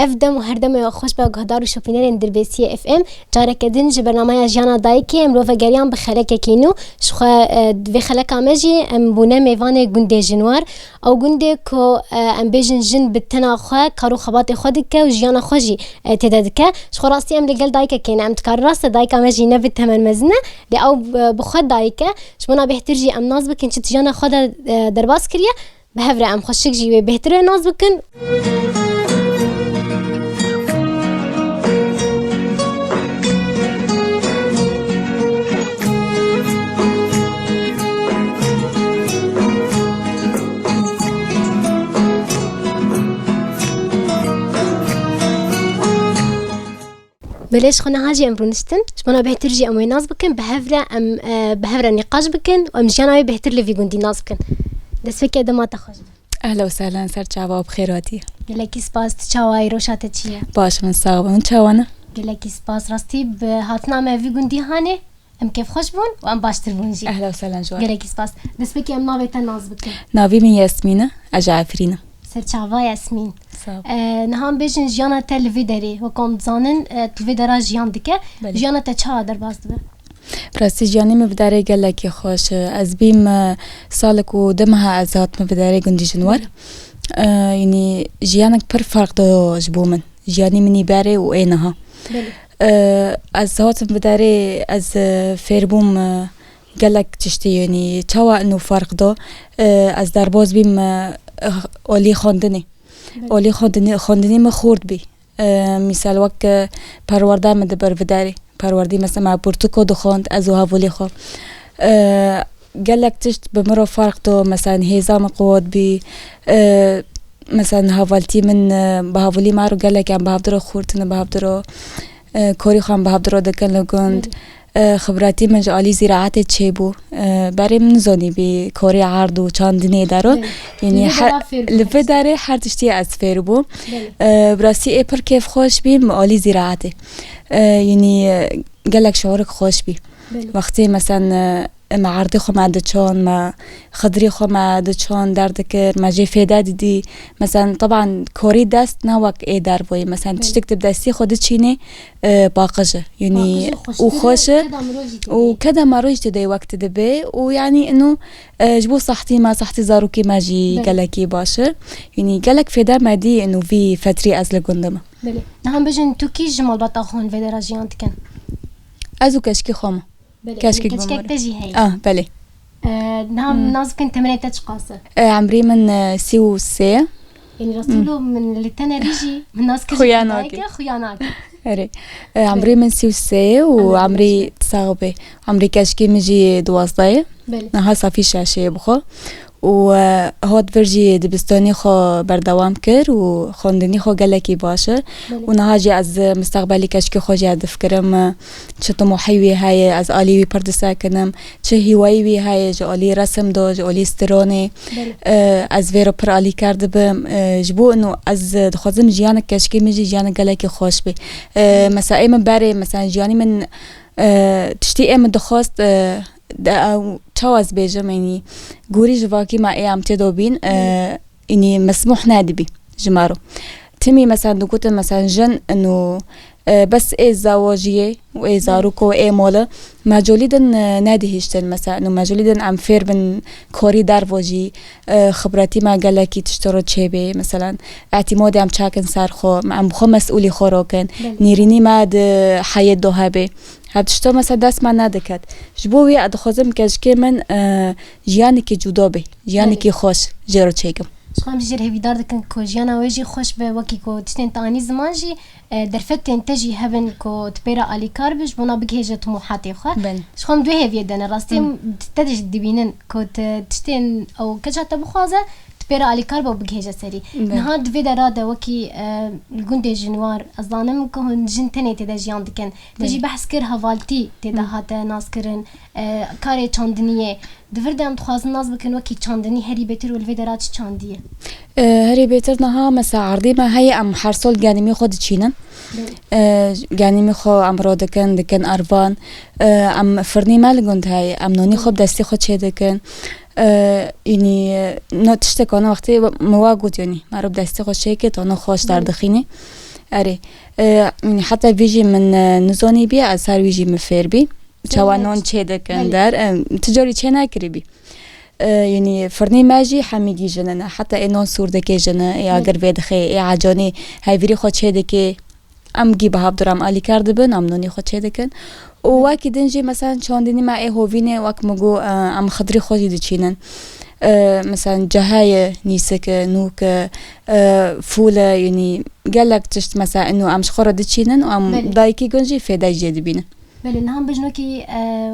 افدم و هر دم خوش به گهدار و شوپینر دربیسی اف ام جاره کدین ج برنامه جانا دایکی ام رو فگریان به خلک کینو شخو دوی خلک آمجی ام بونه میوان گنده جنوار او گنده کو ام بیجن جن بتنا خو کارو خبات خود که و جانا خوشی تداد که شخو راستی ام لگل دایک کین ام تکار راست دایک آمجی نبت تمن مزنه لی او بخود دایکه شمونا بهترجی ام ناز بکن چه جانا خود درباس کریه به هفره ام خوشک جیوه بهتره ناز بکن. بلش خنا هاجي امرونستن شمونا بهتر جي اموي ناز بكن بهفرة نقاش بكن وام جانا بهتر لي في قندي ناز بكن دس فكي دما تخرج. اهلا وسهلا سر چاوا بخيراتي. قلكي سپاس تشاواي روشات تشيه. باش من صاغبه من چاوانا. قلكي سپاس راستي بهاتنا ما في قندي هاني ام كيف خوش بون وام باشتر بون جي. اهلا وسهلا جوار. قلكي سپاس دس فكي ام ناوي ناز بكن. ناوي من ياسمينة اجعفرينا. سر چاوا ياسمين. نهام بیشن جیانا تلویدری و کم زنن تلویدرا جیان دکه جیانا تچها در باز داره. راستی جیانی مبداره گله کی خوش از بیم سالک و دمها از هات مبداره گندی جنوار. یعنی جیانک پر فرق دو جبومن جیانی منی باره و اینها. از هات مبداره از فیربوم گلک تشتی یعنی چوا انو فرق دو از در باز بیم اولی خواندنی. اولی خواندنی مخورد بی مثال وقت پرورده مدبر بداری پروردی مثلا مع برتقو دخاند از او هولی خو گلک تشت بمرو فرق تو مثلا هیزام قواد بی مثلا هاولتی من به هولی مارو گلک هم به هفدرو خورتن به هفدرو کوری خام به هفدرو دکن لگند خبراتی من جالی زراعت چه بو برای من زنی بی کاری عرض و چندینی دارو یعنی لفه داره هر تشتی از فیر بو براسی ایپر کیف خوش بی معالی زراعته یعنی گلک شعورک خوش بی وقتی مثلا معرضی خو معده چون ما خضری خو معده چون درد کر ما جی فیدا دیدی مثلا طبعا کوری دست نوک ای در بوی مثلا تشتكتب دستی خود چینه باقجه یعنی او خوشه و كده ما روجت دی وقت دبی و یعنی انه جبو صحتي ما صحتي زاروكي ما جي گلکی باشه یعنی گلک فیدا مدی انه في فتری از لگندم بله نهم بجن تو کی جمال بتا خون فیدا جیان تکن ازو کشکی خام كشكك تجي هي بله نعم ناز كنت تمنيت تشقاسه عمري من سيو سي يعني رسوله من اللي تنا ريجي من ناس خياناك هري عمري من سيو سي وعمري تصاغبي عمري كشكي مجي دوازداي نها صافي شاشة بخو و هاد فرجي دبستاني خو بردوام كر و خواندني خو گلکی باشه و نهاجي از مستقبلي كشكي خو جا دفكرم چه طموحي هاي از آلي پردسا کنم چه هواي هاي جالي رسم دو جالي استراني از ويرو پر آلي کرد بم جبو انه از دخوازم جيانا كشكي مجي جيانا گلکی خوش بي مثلا ايمن باري مثلا جياني من تشتي ايمن دخواست او چاواز بیجم یعنی گوری جواکی ما ای امتی دو بین یعنی مسموح نادبی جمارو تمی مثلا دکوت مثلا جن انو بس ای زواجیه و ای زاروکو و ای مولا ما جولیدن نادی هشتن مثلا انو ما جولیدن ام فیر بن کاری در واجی خبراتی ما گلکی تشترو چه بی مثلا اعتمادی ام چاکن سر خو ام خو مسئولی خو روکن نیرینی ما ده حیات دو هبه هبتشتو مثلا دست من ندکد جبوی ادخوزم کشکی من جیانی که جدا بی جیانی که خوش جرو چیکم شخوام جير هبي داردكن كو جيانا ويجي خوش بوكي كو تشتين تاني زمان جي درفتين تجي هبن كو تبيرا آلي كاربش بنا بجهجة طموحاتي خو شخوام دوي هبي دانا راستي تدش دبينن كو تشتين او كجاتا بخوازة تبيرا آلي كاربا بجهجة سري نهار دوي دارادا وكي الجندي جنوار أظلانم كهن جن تاني تدا جيان دكن تجي بحث كر هفالتي تدا هاتا ناس كرن كاري چاندنية دفردم تخواز ناز بكن وكي چاندني هري بيتر والفيدرات چاندية هري بيتر نها مسا عرضي ما هي ام حرصول جانمي خود چينن جانمي خو ام رو دكن أربان ام فرني مال گند هاي ام نوني خود دستي خود چه دكن يعني نتشتكي أنا وقتي مواجد يعني ما رب دستي خود شيء كت أنا خوش در دخيني اري يعني حتى بيجي من نزوني بي اثار بيجي مفير بي چوانون چه دکن در تجاری چه نکری بی يعني فرني ماجي حميجي جننا حتى إنه صور دكي جنا يا قربي دخي يا عجاني هاي فيري خود شيء دكي أم جيب هابدرام علي كاردبن أم نوني خود شيء دكن وواكي دنجي مثلا شون ديني ما إيه هوفيني واك مجو أم خضري خودي دتشينن مثلا جهاية نيسك نوك فولة يعني قالك تشت مثلا إنه أم شخورة دتشينن وأم دايكي جنجي في داي جدي بينا بله نهم بجنوكي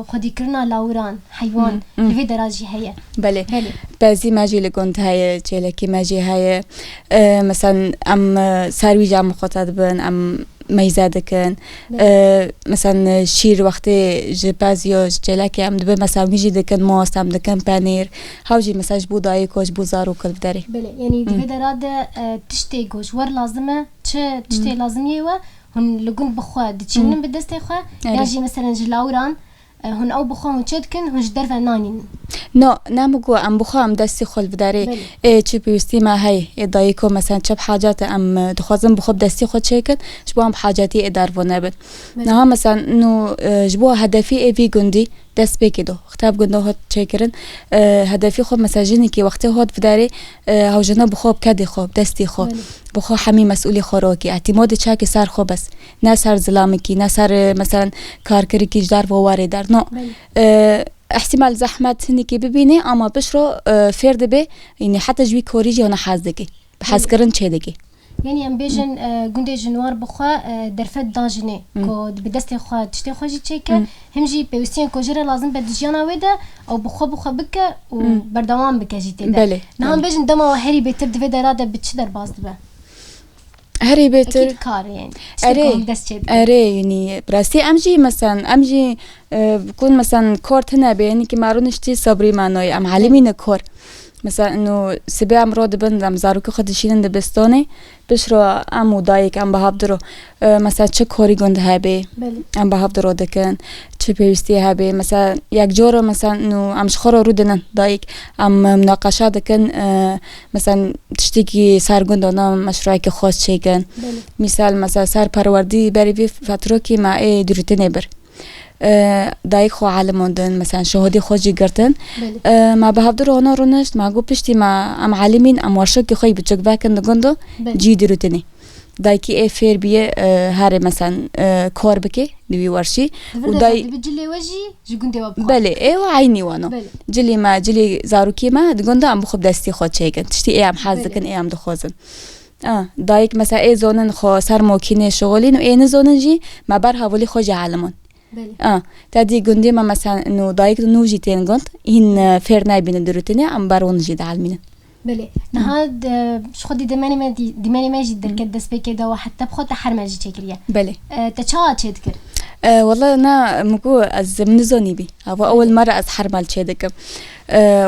خودی کرنا لاوران حیوان لفی دراجی هیا بله بعضی ماجی لگوند هیا چلکی ماجی هیا مثلا ام ساروی جام خطاد بن ام میزاده کن مثلا شیر وقتی جبازیو چلکی ام دب مثلا میجی دکن ماست ام دکن پنیر هاوجی مثلا بودایی کوش بوزارو کل داری بله یعنی لفی دراد تشتی گوش ور لازمه چه تشتی لازمیه و هن لقون بخوا دتشينن بدستي خوا يجي مثلا جلاوران هن او بخوا هن تشدكن هن جدرفا نانين نو نامگو ام بخوا ام دستی خل بداری چی پیوستی ما هی ادایکو مثلا چه حاجات ام دخوازم بخوب دستی خود چیکن جبو ام حاجاتی ادار ونبن نه مثلا انه جبو هدفی ایوی گندی دست بکیدو خطاب گنده هات چیکرن هدفی خوب مثلا جنی که وقتی هات بداری هاو جنا بخوب کدی خوب دستی خوب بخوا حمی مسئولی خوراکی اعتماد چاکی سر خوب بس نه سر ظلامی کی نه سر مثلا کارکری کی جدار و واری در نه احتمال زحمت هنی که ببینی اما بشرو فرد به یعنی حتی جوی کوریجی هنه حاز دکی حاز کرن چه دکی يعني ام بيجن گنده جنوار بخوا درفت داجنه کو بدست خوا تشتي خوجي تشيكا همجي بيوستين كوجرا لازم بدجيانا ودا او بخوا بك وبردوام بك جيتي ده نهم بيجن دما وهري بيتر دفي دراده بتشدر باز دبا هري بيتر اكيد كار يعني اري يعني براسي امجي مثلا امجي بكون مثلا كورت هنا بيني كي مارونشتي صبري مانوي ام علمين كور مثلا انه سبع مرود بندم زاروك خدشين دبستاني بشرو ام ودايك ام بهابدرو مثلا چه كوري گند هبه ام بهابدرو دكن چه بيستي هبه مثلا یک جوره مثلا انه ام شخور رودن دايك ام مناقشه دكن مثلا تشتكي سر گندانا مشروعي که خاص چيگن مثلا سر پروردي بري في فتروكي مع اي دروتني بر دایک خو عالموندن مثلا شهادی خوشی گرتن ما به هفته رونا رونشت ما گو پشتی ما ام عالمین ام ورشک که خوی بچک باکن دگندو جی دیروتنی دایکی ای فیر بیه هر مثلا کار بکی دوی ورشی و دای بجلی وجی جگونده وابخو بله ای و عینی وانو جلی ما جلی زاروکی ما دگندو ام بخوب دستی خود چیکن تشتی ای ام حازکن ای ام دخوزن دایک مثلا ای زونن خو سر موکینه شغلین و ای نزونن جی ما بر حوالی خوش عالمون تادي گندی ما مثلا انه دايك نوجي تين گند این فیر نايبين دروتني ام بارون جيد عالمين بله نهاد شو خدي دماني ما جي دركت دس بكي دا وحتى بخوت حرمجي تشكريا بله تشا تشدكر والله انا مكو از من زوني بي هو اول مره از حرمال تشدك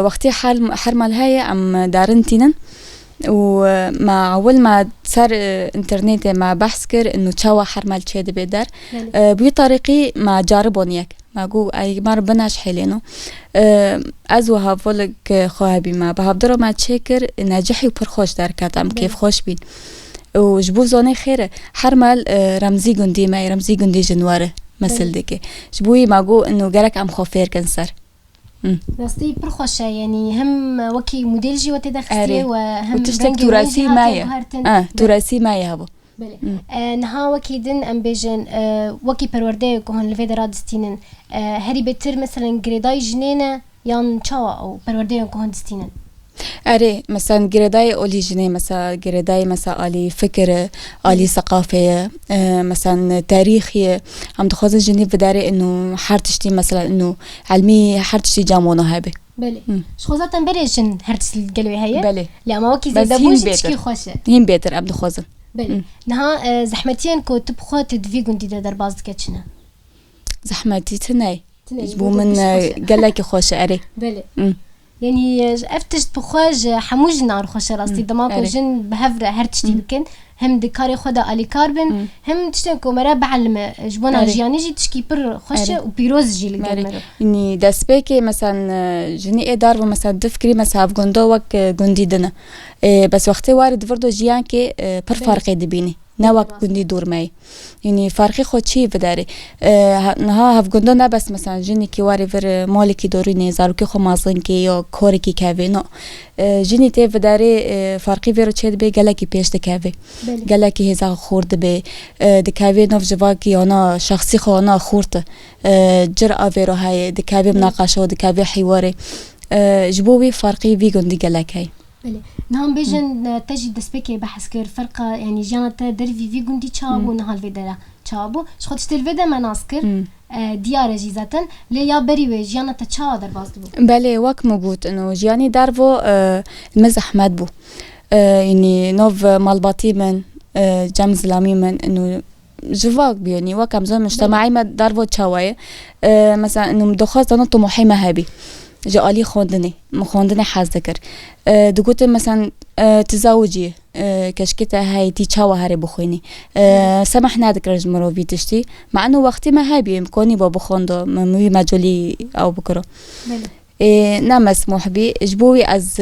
وقتي حرمال هاي ام دارنتينن ومع أول ما صار إنترنت مع بحث كر إنه تشوا حرمال شيء بيدار بطريقي ما جاربونيك ما جو أي مرة بناش حلينه أزوها فولك خواهبي ما بهبدرو ما تشكر ناجحي وبرخوش دار كاتم كيف خوش بين وجبو زوني خير حرمال رمزي جندي ما رمزي جندي جنواره مثل دكي جبوي ما جو إنه جرك أم خوفير كنسر راستي برخوشة يعني هم وكي موديل جي وتدخلي وهم وتشتك تراثي مايا تراثي مايا هبو نها وكي دن ام بيجن وكي پرورده كهن لفيد رادستينن هري بتر مثلا جريداي جنينه يان چاوا او پرورده كهن دستينن أري مثلا جريداي أولي جنيه مثلا جريداي مثلا آلي فكر آلي ثقافية مثلا تاريخية عم تخوض جنيه بداري إنه حرتشتي مثلا إنه علمي حرتشتي جامونا هابي بله شخوزات بريشن هرتش القلوي هي بله لا ما وكي زي دبوش تشكي خوشة هين بيتر أبدو خوزن بله نها زحمتين كو تبخو تدفي قندي در باز دكتشنا زحمتي تناي جبو من قلك خوشة أري بله يعني افتشت بخواج حموج نار خوش راستي دماغ جن بهفره هرتشتي بكن هم دكاري خدا علي كاربن هم تشتكو مرا بعلم جبونا جياني جي تشكي بر خوشه وبيروز جي لقدر يعني دسبيكي مثلا جني ادار مثلا دفكري مثلا غوندو وك غوندي دنا بس وقتي وارد برضو جيان كي بر فرق دبيني نوك قندي دور معي يعني فرقي خود شي بداري نها هف قندو نه بس مثلا جني كي واري فر مالكي دوريني زارو كي خو مازن كي يا كوري كي كافي نو جني تي بداري فرقي فيرو تشيد بي گلكي پیش دكافي گلكي هزا خورد بي دكافي نوف جواكي انا شخصي خو انا خورت جرأة فيرو هاي دكافي مناقشه دكافي حواري جبوي فرقي في قندي گلك هاي بله نهم بیشن تجی دسپکی بحث کرد فرق یعنی جانت دروی وی گندی چابو نهال ویدرا چابو شخص تلفده مناس کرد دیاره جیزتن لیا بری و جانت چا در باز بو بله وقت موجود انه جیانی درو المزح مد بو يعني نوف مالباتي من جام زلامي من انه جواك بيوني وكم زمان مجتمعي ما درو تشاوي مثلا انه مدخل انا طموحي مهابي جالي خواندني حاز ذكر دقوت مثلا تزوجي كشكتة هاي تي تشاوى هاري بخويني سمحنا ذكر جمرو بيتشتي مع انه وقتي ما هابي مكوني بابو خوندو مي مجولي او بكره نعم مسموح بي جبوي از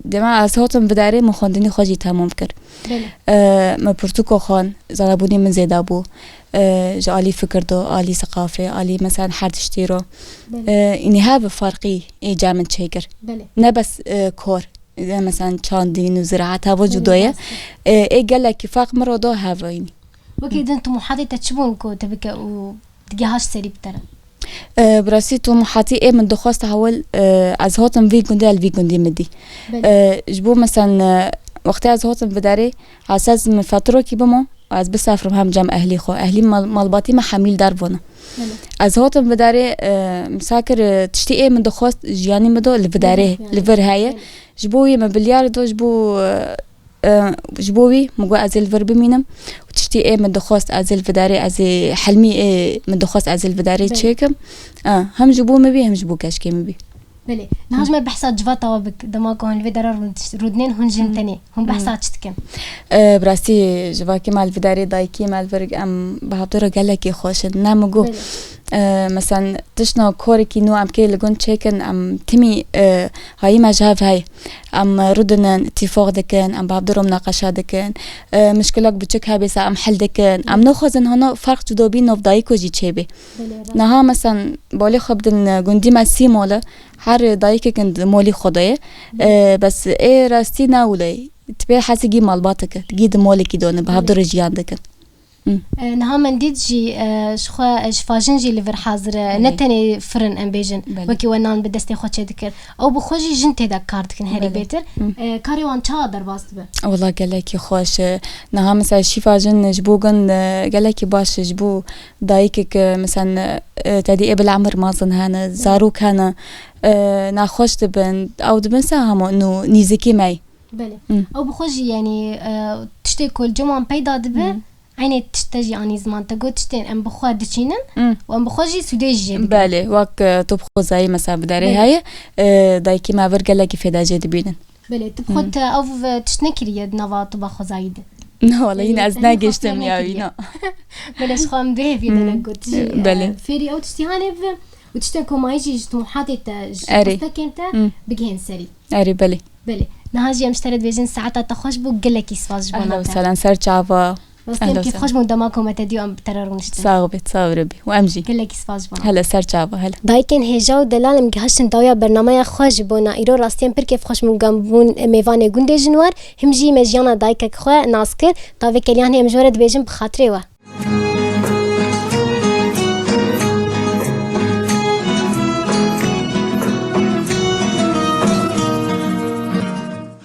دماء صوتم بداري مخوندني خوجي تمام كر ما برتوكو خان زربوني من زيدابو جالي فكر دو آلي ثقافة آلي مثلا حد اشتيرو إني هذا فرقي جا من شيكر نبس كور إذا مثلا شاندين وزراعة هذا جدوية قال لك فاق مرة دو هذا يعني وكيد انتم محاضي تشبون كو تبكى وتجهاش سريب ترى براسي طموحاتي من دخواست هول از هاتم في جندي الفي جندي مدي جبو مثلا وقتها از هاتم بداري على اساس من فتره كي بمو از بسافر هم جام اهلي خو اهلي مالباتي ما حميل داربونه از هاتم بداري مساكر تشتي من دخواست جياني مدو اللي بداري لفر هاي جبوي ما بليار دو جبوي مقو ازل فر بمينم وتشتي من دخواست ازل بداري ازي حلمي من دخواست ازل بداري تشيكم هم جبو مبي هم جبو كاشكي مبي بله نهاجم بحثات جواتا وبك دماغ هون الفيدرا رودنين هون جنتني هم بحثات شتكم براسي جواكي مع الفيداري دايكي مع الفرق ام بهطوره قالكي خوش نامغو مثلا تشنا كوريكي نو ام كي لغون تشيكن ام تمي هاي ما جاف هاي ام ردنا اتفاق دكن ام بهدرو مناقشه دكن مشكلك بتشك هاي بس ام حل دكن ام ناخذن هنا فرق جدو بين نوف دايكو جي تشيبي نها مثلا بالي خبدن غندي ما سيموله هر دايكي كند مولي خدايه بس اي راستي ناولي تبي حاسجي مالباتك تجيد مولكي دون بهدرو جيان دكن نها من ديجي شخوا شفاجنجي لفر حاضر نتني فرن امبيجن وكي ونان بدستي خوتش ذكر او بخوجي جنتي دا كاردكن هاري بيتر كاري وان تشا درباست به والله قال لك خوش نها مثلا شفاجن جبوغن قال لك باش جبو دايكك مثلا تدي ابل عمر مازن هنا زاروك هنا ناخوش تبن او دبن ساهمو انه نيزكي معي بله او بخوجي يعني تشتي كل جمعه بيدا دبه عيني تشتجي عني زمان تقول تشتين ام بخوا دشينن وام بخوجي سوديجي بالي واك تبخو زي مثلا بداري هاي دايكي ما برجلا كيف دا جدي بينن بله تبخوت او تشنكري يد نوا تبخو زايد لا والله هنا ازنا جشتم يا وينا بلاش خام به في انا قلت بله فيري او تشتيهاني وتشتكو ما يجي طموحاتي تستكنت بجهن سري اري بله نهاجي مشترد بيجن ساعات تخش بو قلكي سفاج بنا اهلا وسهلا سرچاوا بس كيف خوش من دماغكم تديو ام بتررونشت صاغبت صاوربي وامجي قلكي سفاج بنا هلا سرچاوا هلا دايكن هجاو دلالم گهشن داویا برنامه خوش بونا ایرو راستین پر کیف خوش مگم بون میوان گونده جنوار همجی مجیانا دایک خو ناسکر تا وکلیان هم جورد بیجن بخاطره و